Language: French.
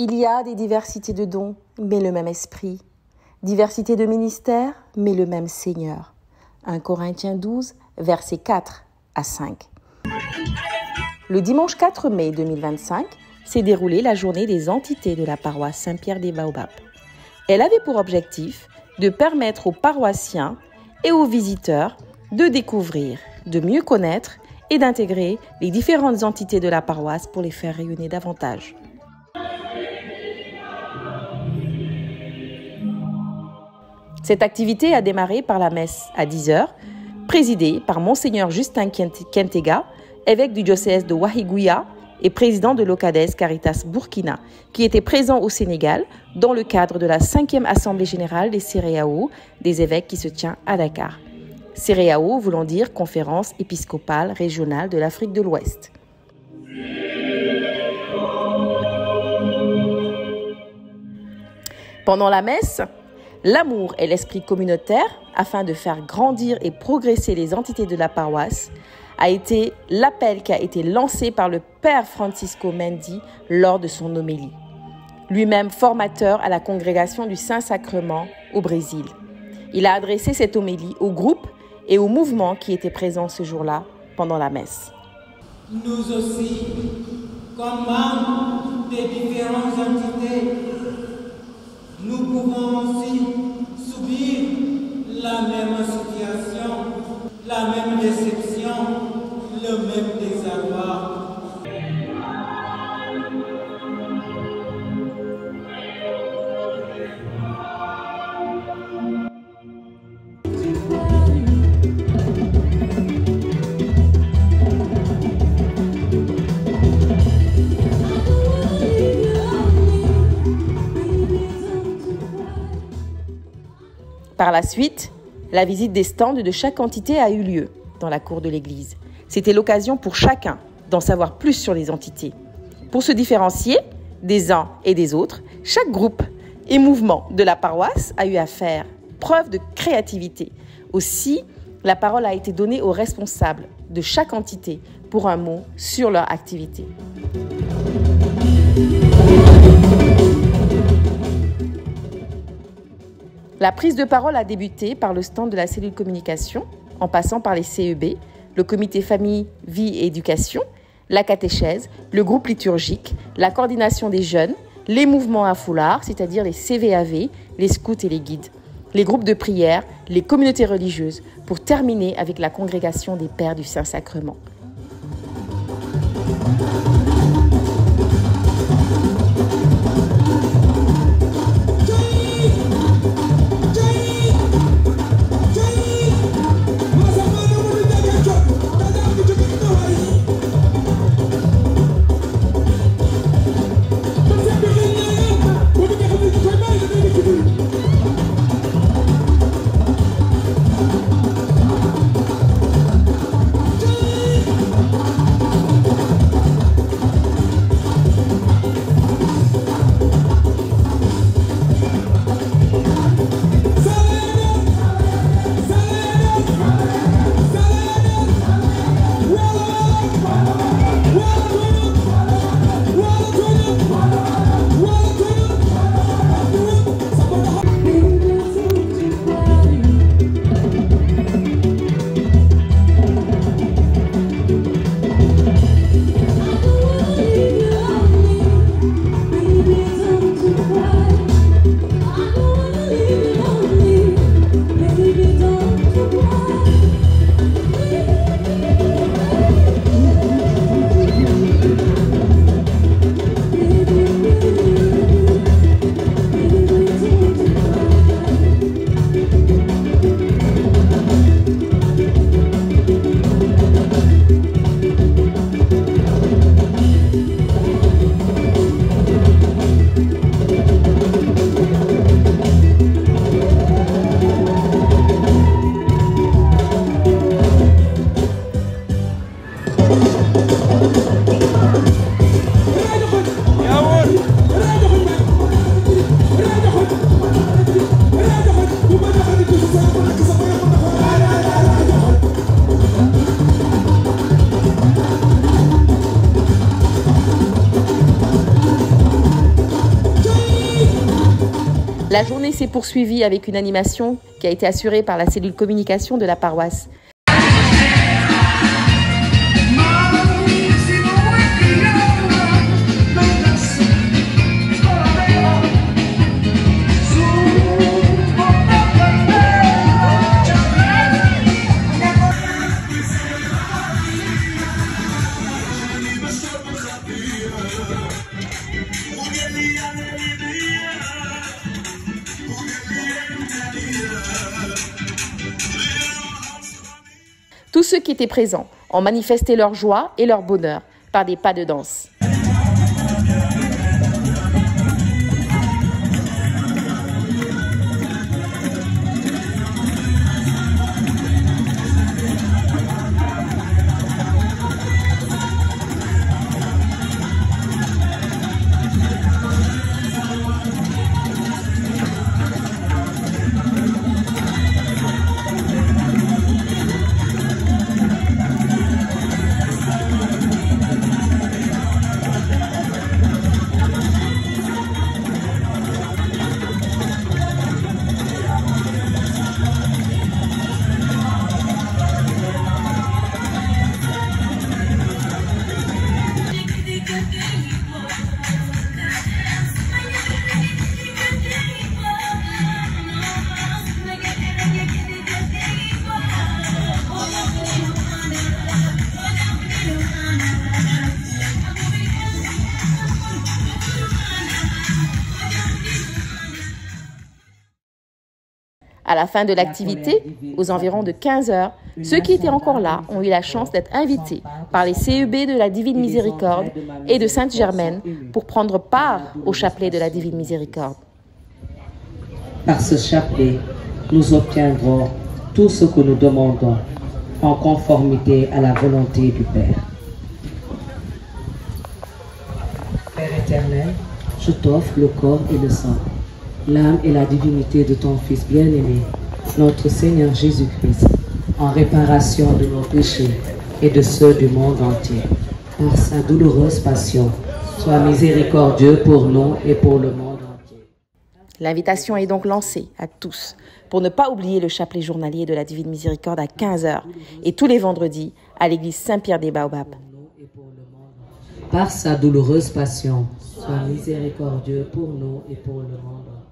Il y a des diversités de dons, mais le même esprit. Diversité de ministères, mais le même Seigneur. 1 Corinthiens 12, versets 4 à 5. Le dimanche 4 mai 2025 s'est déroulée la journée des entités de la paroisse Saint-Pierre des Baobabs. Elle avait pour objectif de permettre aux paroissiens et aux visiteurs de découvrir, de mieux connaître et d'intégrer les différentes entités de la paroisse pour les faire rayonner davantage. Cette activité a démarré par la messe à 10h, présidée par Monseigneur Justin Kentega, évêque du diocèse de Wahigouya et président de l'Ocades Caritas Burkina, qui était présent au Sénégal dans le cadre de la 5e Assemblée générale des CEREAO des évêques qui se tient à Dakar. CEREAO voulant dire Conférence épiscopale régionale de l'Afrique de l'Ouest. Pendant la messe, l'amour et l'esprit communautaire, afin de faire grandir et progresser les entités de la paroisse, a été l'appel qui a été lancé par le Père Francisco Mendy lors de son homélie. Lui-même formateur à la congrégation du Saint-Sacrement au Brésil. Il a adressé cette homélie au groupe et au mouvement qui étaient présents ce jour-là pendant la messe. Nous aussi, comme membres des différentes entités, nous pouvons aussi subir la même situation, la même déception, le même désarroi. Par la suite, la visite des stands de chaque entité a eu lieu dans la cour de l'église. C'était l'occasion pour chacun d'en savoir plus sur les entités. Pour se différencier des uns et des autres, chaque groupe et mouvement de la paroisse a eu à faire preuve de créativité. Aussi, la parole a été donnée aux responsables de chaque entité pour un mot sur leur activité. La prise de parole a débuté par le stand de la cellule communication, en passant par les CEB, le comité famille, vie et éducation, la catéchèse, le groupe liturgique, la coordination des jeunes, les mouvements à foulard, c'est-à-dire les CVAV, les scouts et les guides, les groupes de prière, les communautés religieuses, pour terminer avec la congrégation des Pères du Saint-Sacrement. La journée s'est poursuivie avec une animation qui a été assurée par la cellule communication de la paroisse. Tous ceux qui étaient présents ont manifesté leur joie et leur bonheur par des pas de danse. À la fin de l'activité, aux environs de 15 heures, ceux qui étaient encore là ont eu la chance d'être invités par les CEB de la Divine Miséricorde et de Sainte-Germaine pour prendre part au chapelet de la Divine Miséricorde. Par ce chapelet, nous obtiendrons tout ce que nous demandons en conformité à la volonté du Père. Père éternel, je t'offre le corps et le sang, l'âme et la divinité de ton Fils bien-aimé, notre Seigneur Jésus-Christ, en réparation de nos péchés et de ceux du monde entier. Par sa douloureuse passion, sois miséricordieux pour nous et pour le monde entier. L'invitation est donc lancée à tous pour ne pas oublier le chapelet journalier de la Divine Miséricorde à 15 heures et tous les vendredis à l'église Saint-Pierre des Baobabs. Par sa douloureuse passion, sois miséricordieux pour nous et pour le monde entier.